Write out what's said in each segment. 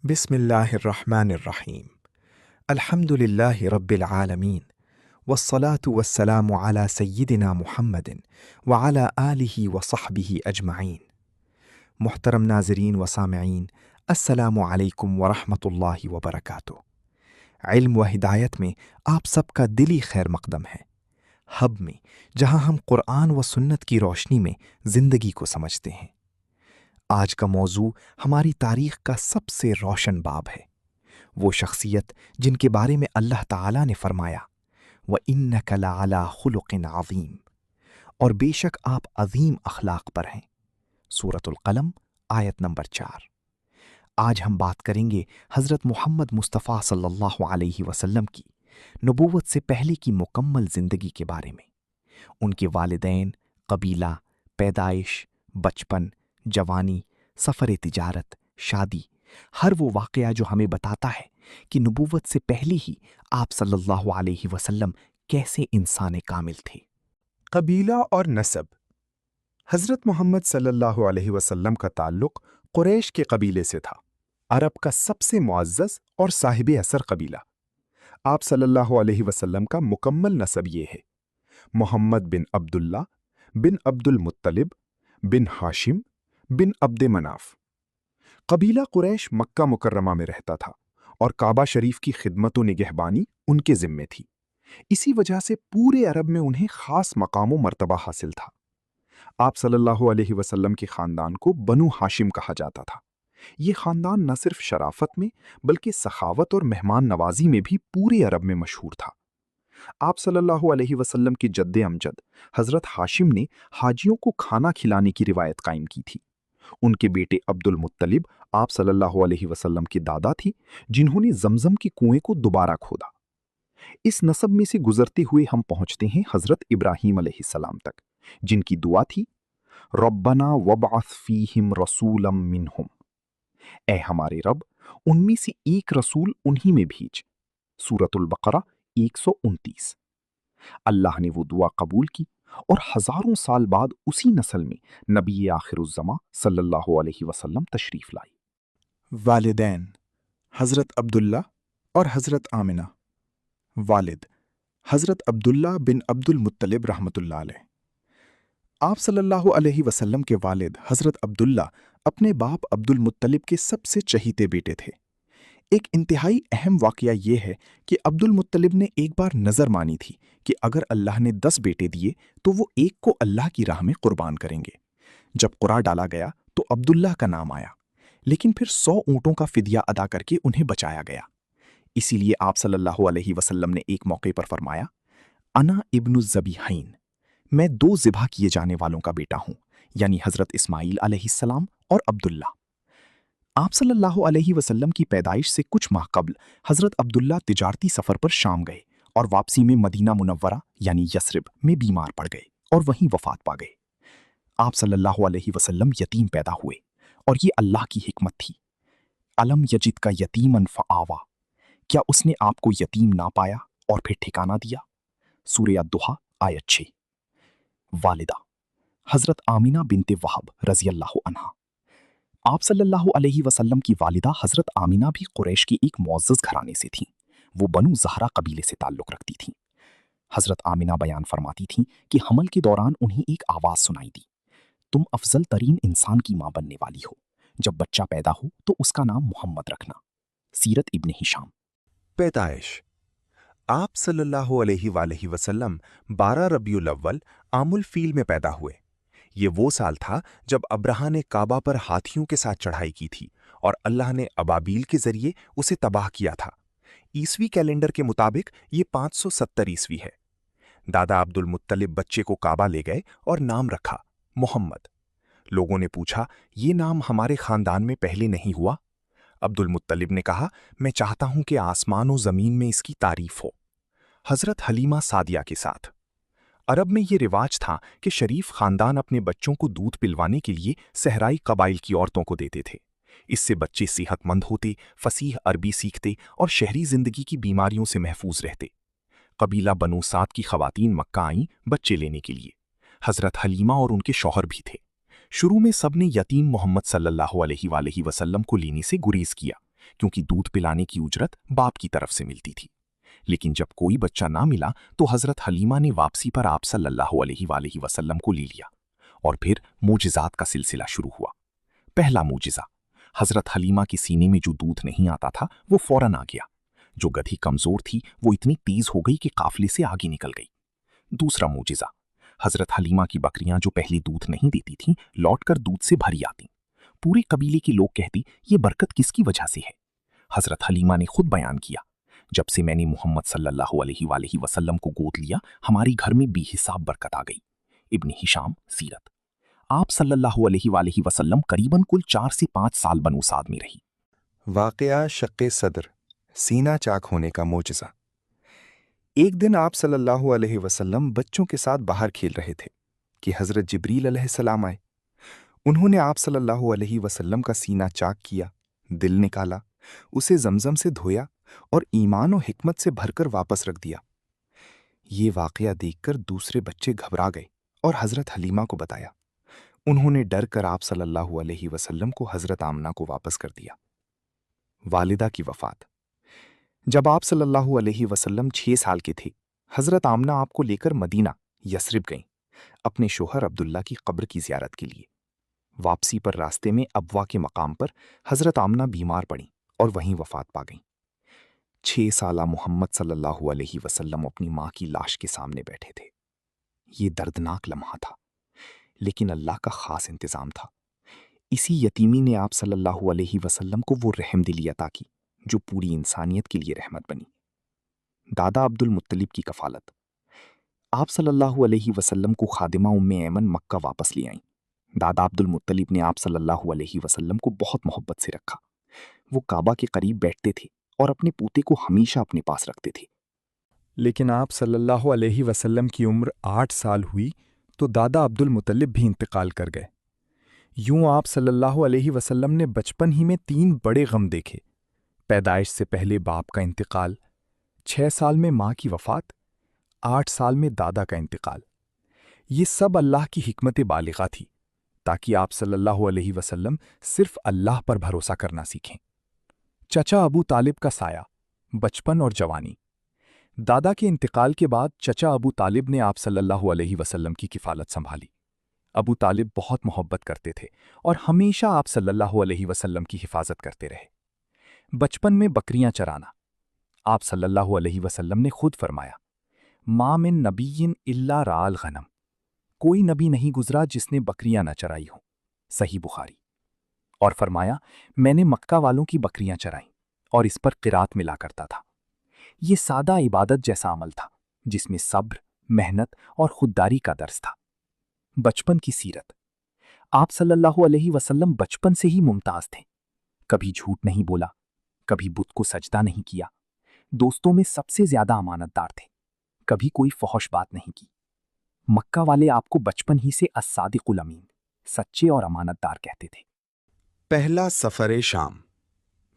بسم الله الرحمن الرحيم. الحمد لله رب العالمين، والصلاة والسلام على سيدنا محمد وعلى آله وصحبه أجمعين. محترم ناظرین و سامعین، السلام علیکم ورحمۃ اللہ وبرکاتہ۔ علم و ہدایت میں آپ سب کا دلی خیر مقدم ہے۔ ہب میں جہاں ہم قرآن و سنت کی روشنی میں زندگی کو سمجھتے ہیں۔ آج کا موضوع ہماری تاریخ کا سب سے روشن باب ہے، وہ شخصیت جن کے بارے میں اللہ تعالیٰ نے فرمایا وَإِنَّكَ لَعَلَىٰ خُلُقٍ عَظِيمٍ، اور بے شک آپ عظیم اخلاق پر ہیں۔ سورۃ القلم آیت نمبر 4۔ آج ہم بات کریں گے حضرت محمد مصطفیٰ صلی اللہ علیہ وسلم کی نبوت سے پہلے کی مکمل زندگی کے بارے میں۔ ان کے والدین، قبیلہ، پیدائش، بچپن، جوانی، سفر تجارت، شادی، ہر وہ واقعہ جو ہمیں بتاتا ہے کہ نبوت سے پہلے ہی آپ صلی اللہ علیہ وسلم کیسے انسان کامل تھے۔ قبیلہ اور نسب۔ حضرت محمد صلی اللہ علیہ وسلم کا تعلق قریش کے قبیلے سے تھا، عرب کا سب سے معزز اور صاحب اثر قبیلہ۔ آپ صلی اللہ علیہ وسلم کا مکمل نسب یہ ہے: محمد بن عبداللہ بن عبد المطلب بن ہاشم بن عبد مناف۔ قبیلہ قریش مکہ مکرمہ میں رہتا تھا اور کعبہ شریف کی خدمت و نگہبانی ان کے ذمے تھی۔ اسی وجہ سے پورے عرب میں انہیں خاص مقام و مرتبہ حاصل تھا۔ آپ صلی اللہ علیہ وسلم کے خاندان کو بنو ہاشم کہا جاتا تھا۔ یہ خاندان نہ صرف شرافت میں بلکہ سخاوت اور مہمان نوازی میں بھی پورے عرب میں مشہور تھا۔ آپ صلی اللہ علیہ وسلم کے جد امجد حضرت ہاشم نے حاجیوں کو کھانا کھلانے کی روایت قائم کی تھی۔ ان کے بیٹے عبد المطلب آپ صلی اللہ علیہ وسلم کے دادا تھی، جنہوں نے زمزم کے کنویں کو دوبارہ کھودا۔ اس نسب میں سے گزرتے ہوئے ہم پہنچتے ہیں حضرت ابراہیم علیہ السلام تک، جن کی دعا تھی ربنا وابعث فیہم رسولا منہم، اے ہمارے رب ان میں سے ایک رسول انہی میں بھیج۔ سورۃ البقرہ 129۔ اللہ نے وہ دعا قبول کی اور ہزاروں سال بعد اسی نسل میں نبی آخر الزماں صلی اللہ علیہ وسلم تشریف لائی۔ والدین: حضرت عبداللہ اور حضرت آمنہ۔ والد: حضرت عبداللہ بن عبد المطلب رحمۃ اللہ علیہ۔ آپ صلی اللہ علیہ وسلم کے والد حضرت عبداللہ اپنے باپ عبد المطلب کے سب سے چہیتے بیٹے تھے۔ ایک انتہائی اہم واقعہ یہ ہے کہ عبد المطلب نے ایک بار نظر مانی تھی کہ اگر اللہ نے 10 بیٹے دیے تو وہ ایک کو اللہ کی راہ میں قربان کریں گے۔ جب قرعہ ڈالا گیا تو عبداللہ کا نام آیا، لیکن پھر 100 اونٹوں کا فدیہ ادا کر کے انہیں بچایا گیا۔ اسی لیے آپ صلی اللہ علیہ وسلم نے ایک موقع پر فرمایا انا ابن الذبیحین، میں 2 ذبح کیے جانے والوں کا بیٹا ہوں، یعنی حضرت اسماعیل علیہ السلام اور عبداللہ۔ آپ صلی اللہ علیہ وسلم کی پیدائش سے کچھ ماہ قبل حضرت عبداللہ تجارتی سفر پر شام گئے اور واپسی میں مدینہ منورہ یعنی یثرب میں بیمار پڑ گئے اور وہیں وفات پا گئے۔ آپ صلی اللہ علیہ وسلم یتیم پیدا ہوئے اور یہ اللہ کی حکمت تھی۔ الم یجد کا یتیما فآوا، کیا اس نے آپ کو یتیم نہ پایا اور پھر ٹھکانہ دیا؟ سورہ الضحیٰ آیت 6۔ والدہ: حضرت آمنہ بنت وہب رضی اللہ عنہا۔ آپ صلی اللہ علیہ وسلم کی والدہ حضرت آمنہ بھی قریش کی ایک معزز گھرانے سے تھیں۔ وہ بنو زہرہ قبیلے سے تعلق رکھتی تھیں۔ حضرت آمنہ بیان فرماتی تھیں کہ حمل کے دوران انہیں ایک آواز سنائی دی، تم افضل ترین انسان کی ماں بننے والی ہو، جب بچہ پیدا ہو تو اس کا نام محمد رکھنا۔ سیرت ابن ہشام۔ پیدائش: آپ صلی اللہ علیہ وآلہ وسلم 12 ربیع الاول عام الفیل میں پیدا ہوئے۔ یہ وہ سال تھا جب ابرہہ نے کعبہ پر ہاتھیوں کے ساتھ چڑھائی کی تھی اور اللہ نے ابابیل کے ذریعے اسے تباہ کیا تھا۔ عیسوی کیلنڈر کے مطابق یہ 570 عیسوی ہے۔ دادا عبد المطلب بچے کو کعبہ لے گئے اور نام رکھا محمد۔ لوگوں نے پوچھا یہ نام ہمارے خاندان میں پہلے نہیں ہوا؟ عبد المطلب نے کہا میں چاہتا ہوں کہ آسمان و زمین میں اس کی تعریف ہو۔ حضرت حلیمہ سعدیہ کے ساتھ۔ عرب میں یہ رواج تھا کہ شریف خاندان اپنے بچوں کو دودھ پلوانے کے لیے صحرائی قبائل کی عورتوں کو دیتے تھے۔ اس سے بچے صحت مند ہوتے، فصیح عربی سیکھتے اور شہری زندگی کی بیماریوں سے محفوظ رہتے۔ قبیلہ بنو سعد کی خواتین مکہ آئیں بچے لینے کے لیے۔ حضرت حلیمہ اور ان کے شوہر بھی تھے۔ شروع میں سب نے یتیم محمد صلی اللہ علیہ وآلہ وسلم کو لینے سے گریز کیا، क्योंकि दूध पिलाने की उजरत बाप की तरफ से मिलती थी। लेकिन जब कोई बच्चा ना मिला तो हजरत हलीमा ने वापसी पर आप सल्लल्लाहु अलैहि वसल्लम को ले लिया और फिर मोजिज़ात का सिलसिला शुरू हुआ। पहला मोजिज़ा, हजरत हलीमा के सीने में जो दूध नहीं आता था वो फौरन आ गया। जो गधी कमजोर थी वो इतनी तेज हो गई कि काफिले से आगे निकल गई। दूसरा मोजिज़ा, हजरत हलीमा की बकरियां जो पहले दूध नहीं देती थीं लौटकर दूध से भरी आती। पूरे कबीले के लोग कहती ये बरकत किसकी वजह से है। हजरत हलीमा ने खुद बयान किया, जब से मैंने मोहम्मद सल्लल्लाहु अलैहि वसल्लम को गोद लिया हमारी घर में बेहिसाब बरकत आ गई। इब्न हिशाम सीरत। आप सल्लल्लाहु अलैहि वसल्लम करीबन कुल 4 से 5 साल बनु साद में रही। वाक़या शक्के सदर, सीना चाक होने का मोजज़ा। एक दिन आप सल्लल्लाहु अलैहि वसल्लम बच्चों के साथ बाहर खेल रहे थे कि हज़रत जिब्रील अलैहिस्सलाम आए। उन्होंने आप सल्लल्लाहु अलैहि वसल्लम का सीना चाक किया, दिल निकाला, उसे जमजम से धोया और ईमान और हिकमत से भरकर वापस रख दिया। ये वाक़या देखकर दूसरे बच्चे घबरा गए और हज़रत हलीमा को बताया। उन्होंने डर कर आप सल्लल्लाहु अलैहि वसल्लम को हज़रत आमना को वापस कर दिया। वालिदा की वफ़ात। जब आप सल्लल्लाहु अलैहि वसल्लम 6 साल के थे, हज़रत आमना आपको लेकर मदीना यस्रिब गईं, अपने शोहर अब्दुल्ला की कब्र की ज़ियारत के लिए। वापसी पर रास्ते में अबवा के मकाम पर हज़रत आमना बीमार पड़ीं और वहीं वफ़ात पा गईं। 6 साला मोहम्मद सल्लल्लाहु अलैहि वसल्लम अपनी माँ की लाश के सामने बैठे थे। ये दर्दनाक लम्हा था, लेकिन अल्लाह का ख़ास इंतज़ाम था। इसी यतीमी ने आप सल्लल्लाहु अलैहि वसल्लम को वो रहमदिली अता की जो पूरी इंसानियत के लिए रहमत बनी। दादा अब्दुल मुत्तलिब की कफालत। आप सल्लल्लाहु अलैहि वसल्लम को खादिमा उम्मे ऐमन मक्का वापस ले आईं। दादा अब्दुल मुत्तलिब ने आप सल्लल्लाहु अलैहि वसल्लम को बहुत मोहब्बत से रखा। वो काबा के करीब बैठते थे और अपने पोते को हमेशा अपने पास रखते थे। लेकिन आप सल्लल्लाहु अलैहि वसल्लम की उम्र 8 साल हुई तो दादा अब्दुल मुत्तलिब भी इंतकाल कर गए। यूं आप सल्लल्लाहु अलैहि वसल्लम ने बचपन ही में 3 बड़े गम देखे। पैदाइश से पहले बाप का इंतकाल, 6 साल में माँ की वफ़ात, 8 साल में दादा का इंतकाल। ये सब अल्लाह की हिकमत बालिगा थी ताकि आप सल्लल्लाहु अलैहि वसल्लम सिर्फ अल्लाह पर भरोसा करना सीखें। चचा अबू तालिब का साया, बचपन और जवानी। दादा के इंतकाल के बाद चचा अबू तालिब ने आप सल्लल्लाहु अलैहि वसल्लम की किफ़ालत संभाली। अबू तालिब बहुत मोहब्बत करते थे और हमेशा आप सल्लल्लाहु अलैहि वसल्लम की हिफाजत करते रहे। बचपन में बकरियां चराना। आप सल्लल्लाहु अलैहि वसल्लम ने खुद फरमाया, मा मिन नबिय्यिन इल्ला राल गनम, कोई नबी नहीं गुजरा जिसने बकरियां न चराई हों। सही बुखारी। और फरमाया, मैंने मक्का वालों की बकरियां चराईं और इस पर क़िरात मिला करता था। ये सादा इबादत जैसा अमल था जिसमें सब्र, मेहनत और खुददारी का दर्स था। बचपन की सीरत। आप सल्लल्लाहु अलैहि वसल्लम बचपन से ही मुमताज थे। कभी झूठ नहीं बोला, कभी बुत को सजदा नहीं किया, दोस्तों में सबसे ज्यादा अमानतदार थे, कभी कोई फौहश बात नहीं की। मक्का वाले आपको बचपन ही से अस्सादिकुल अमीन, सच्चे और अमानतदार कहते थे। पहला सफ़र शाम,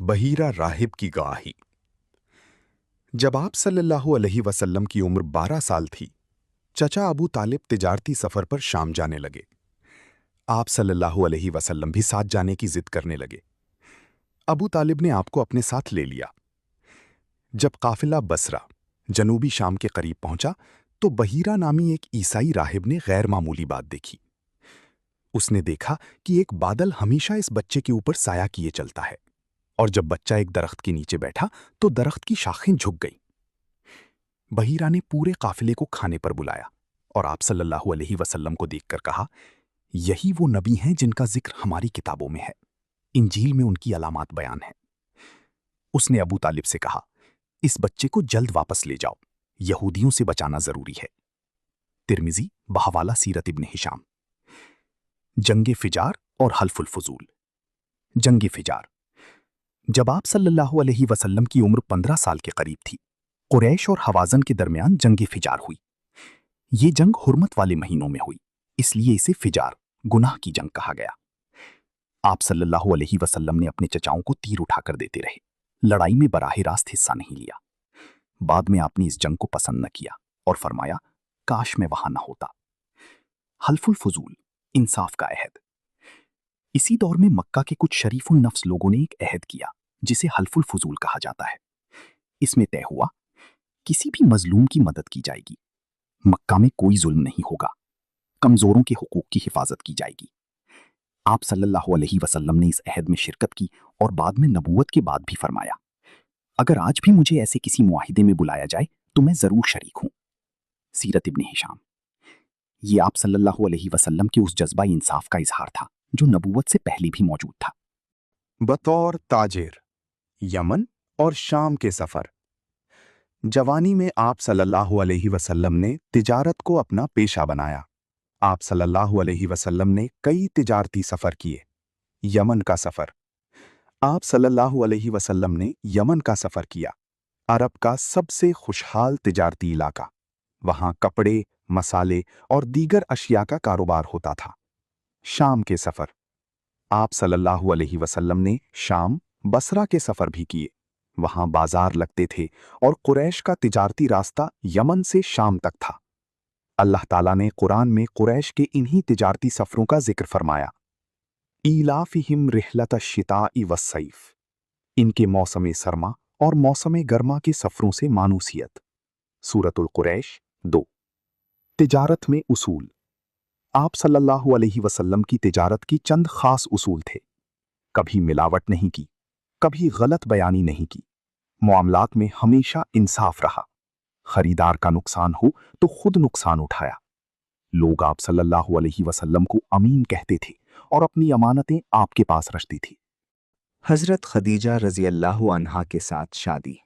बहीरा राहिब की गवाही। जब आप सल्लल्लाहु अलैहि वसल्लम की उम्र 12 साल थी, चचा अबू तालिब तिजारती सफ़र पर शाम जाने लगे। आप सल्लल्लाहु अलैहि वसल्लम भी साथ जाने की जिद करने लगे। अबू तालिब ने आपको अपने साथ ले लिया। जब काफिला बसरा, जनूबी शाम के करीब पहुंचा तो बहीरा नामी एक ईसाई राहिब ने गैर मामूली बात देखी। उसने देखा कि एक बादल हमेशा इस बच्चे के ऊपर साया किए चलता है, और जब बच्चा एक दरख्त के नीचे बैठा तो दरख्त की शाखें झुक गई। बहीरा ने पूरे काफिले को खाने पर बुलाया और आप सल्लल्लाहु अलैहि वसल्लम को देखकर कहा, यही वो नबी हैं जिनका जिक्र हमारी किताबों में है, इंजील में उनकी अलामात बयान है। उसने अबू तालिब से कहा, इस बच्चे को जल्द वापस ले जाओ, यहूदियों से बचाना जरूरी है। तिर्मिजी बहवाला सीरत इब्न हिशाम। जंगे फिजार और हल्फुल फुजूल। जंगे फिजार। जब आप सल्लल्लाहु अलैहि वसल्लम की उम्र 15 साल के करीब थी, कुरैश और हवाजन के दरमियान जंगे फिजार हुई। ये जंग हुर्मत वाले महीनों में हुई, इसलिए इसे फिजार, गुनाह की जंग कहा गया। आप सल्लल्लाहु अलैहि वसल्लम ने अपने चचाओं को तीर उठाकर देते रहे, लड़ाई में बराह रास्त हिस्सा नहीं लिया। बाद में आपने इस जंग को पसंद न किया और फरमाया, काश मैं वहां न होता। हल्फुल फुजूल, इंसाफ का अहद। इसी दौर में मक्का के कुछ शरीफुल नफ्स लोगों ने एक अहद किया जिसे हल्फुल फजूल कहा जाता है। इसमें तय हुआ किसी भी मजलूम की मदद की जाएगी, मक्का में कोई जुल्म नहीं होगा, कमजोरों के हुकूक की हिफाजत की जाएगी। आप सल्लल्लाहु अलैहि वसल्लम ने इस अहद में शिरकत की और बाद में नबूवत के बाद भी फरमाया, अगर आज भी मुझे ऐसे किसी मुआहिदे में बुलाया जाए तो मैं जरूर शरीक हूं। सीरत इब्ने हिशाम। ये आप सल्लल्लाहु अलैहि वसल्लम के उस जज्बा इंसाफ का इजहार था जो नबूवत से पहले भी मौजूद था। बतौर ताजिर यमन और शाम के सफर। जवानी में आप सल्लल्लाहु अलैहि वसल्लम ने तिजारत को अपना पेशा बनाया। आप सल्लल्लाहु अलैहि वसल्लम ने कई तिजारती सफर किए। यमन का सफर। आप सल्लल्लाहु अलैहि वसल्लम ने यमन का सफर किया, अरब का सबसे खुशहाल तिजारती इलाका। वहां कपड़े, मसाले और दीगर अशिया का कारोबार होता था। शाम के सफर। आप सल्लल्लाहु अलैहि वसल्लम ने शाम, बसरा के सफर भी किए। वहां बाजार लगते थे और कुरैश का तिजारती रास्ता यमन से शाम तक था। अल्लाह ताला ने कुरान में कुरैश के इन्हीं तिजारती सफरों का जिक्र फरमाया। ईलाफिहिम रिहलत अश्शिताई वस्सैफ। इनके मौसम सरमा और मौसम गर्मा के सफरों से मानूसियत। सूरतुल कुरैश 2। तिजारत में उसूल। आप सल्लल्लाहु अलैहि वसल्लम की तिजारत की चंद खास उसूल थे। कभी मिलावट नहीं की, कभी गलत बयानी नहीं की। मामलात में हमेशा इंसाफ रहा। खरीदार का नुकसान हो तो खुद नुकसान उठाया। लोग आप सल्लल्लाहु अलैहि वसल्लम को अमीन कहते थे और अपनी अमानतें आपके पास रखती थी। हजरत खदीजा रजी अल्लाह अन्हा के साथ शादी।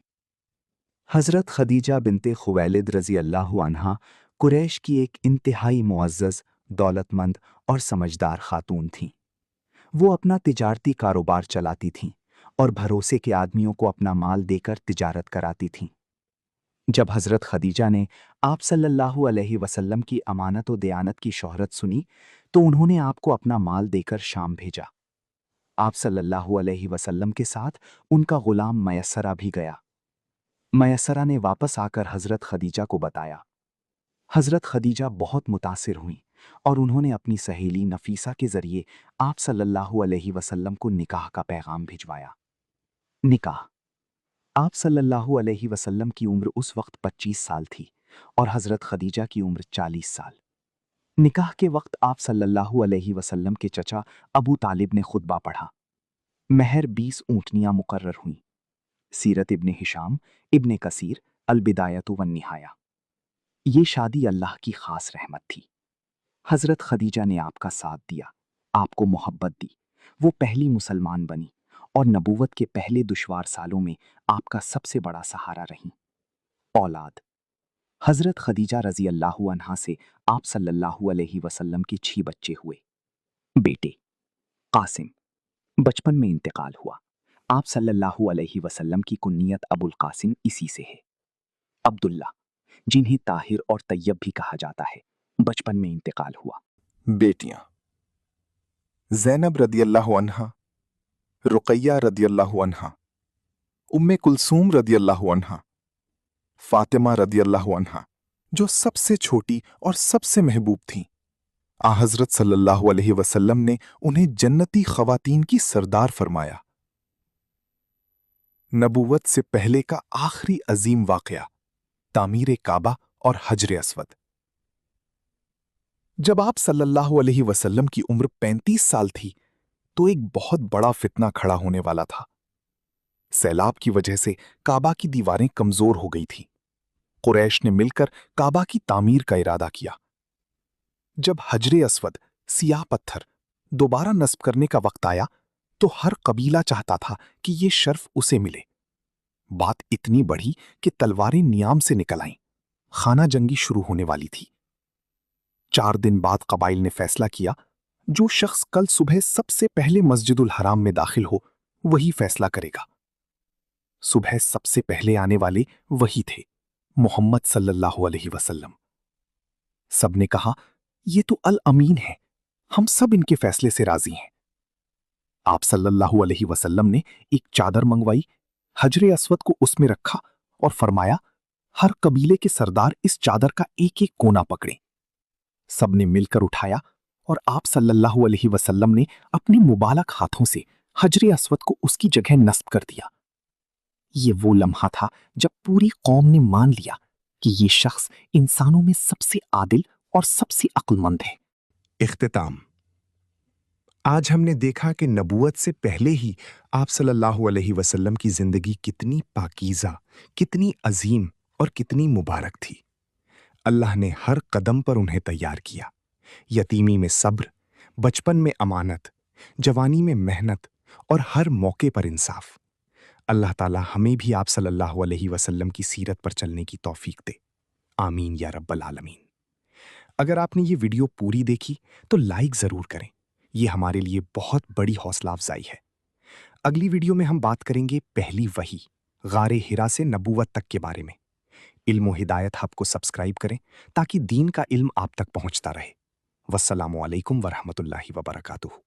हजरत खदीजा बिनते खुवैलिद रजी अल्लाह अन्हा कुरैश की एक इंतहाई मुअज़्ज़ज़, दौलतमंद और समझदार खातून थीं। वो अपना तिजारती कारोबार चलाती थीं और भरोसे के आदमियों को अपना माल देकर तिजारत कराती थीं। जब हजरत खदीजा ने आप सल्लल्लाहु अलैहि वसल्लम की अमानत व दयानत की शोहरत सुनी तो उन्होंने आपको अपना माल देकर शाम भेजा। आप सल्लल्लाहु अलैहि वसल्लम के साथ उनका गुलाम मयस्सरा भी गया। मयस्सरा ने वापस आकर हजरत खदीजा को बताया। हजरत खदीजा बहुत मुतासिर हुईं और उन्होंने अपनी सहेली नफीसा के जरिए आप सल्लल्लाहु अलैहि वसल्लम को निकाह का पैगाम भिजवाया। निकाह। आप सल्लल्लाहु अलैहि वसल्लम की उम्र उस वक्त 25 साल थी और हजरत खदीजा की उम्र 40 साल। निकाह के वक्त आप सल्लल्लाहु अलैहि वसल्लम के चचा अबू तालिब ने खुतबा पढ़ा। महर 20 ऊँटनियां मुकर्रर हुईं। सीरत इब्ने हिशाम, इब्ने कसीर, अल बिदायतु वन निहाया। ये शादी अल्लाह की खास रहमत थी। हजरत खदीजा ने आपका साथ दिया, आपको मोहब्बत दी। वो पहली मुसलमान बनी और नबूवत के पहले दुश्वार सालों में आपका सबसे बड़ा सहारा रहीं। औलाद। हजरत खदीजा रजी अल्लाह अन्हा से आप सल्लल्लाहु अलैहि वसल्लम के 6 बच्चे हुए। बेटे कासिम, बचपन में इंतकाल हुआ। आप सल्लल्लाहु अलैहि वसल्लम की कुन्नियत अबुल कासिम इसी से है। अब्दुल्ला, जिन्हें ताहिर और तैयब भी कहा जाता है, बचपन में इंतकाल हुआ। बेटियां ज़ैनब रदियल्लाहु अन्हा, रुक़ैया रदियल्लाहु अन्हा, उम्मे कुलसूम रदियल्लाहु अन्हा, फातिमा रदियल्लाहु अन्हा, जो सबसे छोटी और सबसे महबूब थीं। हज़रत सल्लल्लाहु अलैहि वसल्लम ने उन्हें जन्नती ख़वातीन की सरदार फरमाया। नबूवत से पहले का आखिरी अजीम वाक़या, तामीर काबा और हजर अस्वद। जब आप सल्लल्लाहु अलैहि वसल्लम की उम्र 35 साल थी तो एक बहुत बड़ा फितना खड़ा होने वाला था। सैलाब की वजह से काबा की दीवारें कमजोर हो गई थीं। कुरैश ने मिलकर काबा की तामीर का इरादा किया। जब हजर अस्वद, सियाह पत्थर, दोबारा नस्ब करने का वक्त आया तो हर कबीला चाहता था कि ये शर्फ उसे मिले। बात इतनी बढ़ी कि तलवारें नियाम से निकल आईं। खाना जंगी शुरू होने वाली थी। 4 दिन बाद कबाइल ने फैसला किया, जो शख्स कल सुबह सबसे पहले मस्जिदुल हराम में दाखिल हो वही फैसला करेगा। सुबह सबसे पहले आने वाले वही थे, मोहम्मद सल्लल्लाहु अलैहि वसल्लम। सबने कहा, ये तो अल अमीन है, हम सब इनके फैसले से राजी हैं। आप सल्लल्लाहु अलैहि वसल्लम ने एक चादर मंगवाई, हजरे अस्वद को उसमें रखा और फरमाया, हर कबीले के सरदार इस चादर का एक एक कोना पकड़े। सबने मिलकर उठाया और आप सल्लल्लाहु अलैहि वसल्लम ने अपने मुबारक हाथों से हजर अस्वद को उसकी जगह नस्ब कर दिया। ये वो लम्हा था जब पूरी कौम ने मान लिया कि ये शख्स इंसानों में सबसे आदिल और सबसे अक्लमंद है। इख्तिताम। आज हमने देखा कि नबूवत से पहले ही आप सल्लल्लाहु अलैहि वसल्लम की जिंदगी कितनी पाकीज़ा, कितनी अजीम और कितनी मुबारक थी। अल्लाह ने हर कदम पर उन्हें तैयार किया। यतीमी में सब्र, बचपन में अमानत, जवानी में मेहनत और हर मौके पर इंसाफ। अल्लाह ताला हमें भी आप सल्लल्लाहु अलैहि वसल्लम की सीरत पर चलने की तौफीक दे। आमीन या रब्बल आलमीन। अगर आपने ये वीडियो पूरी देखी तो लाइक ज़रूर करें। ये हमारे लिए बहुत बड़ी हौसला अफजाई है। अगली वीडियो में हम बात करेंगे पहली वही, गारे हिरा से नबूवत तक के बारे में। इल्म व हिदायत हब को सब्सक्राइब करें ताकि दीन का इल्म आप तक पहुंचता रहे। वस्सलामु अलैकुम वरहमतुल्लाहि वबरकातुहू।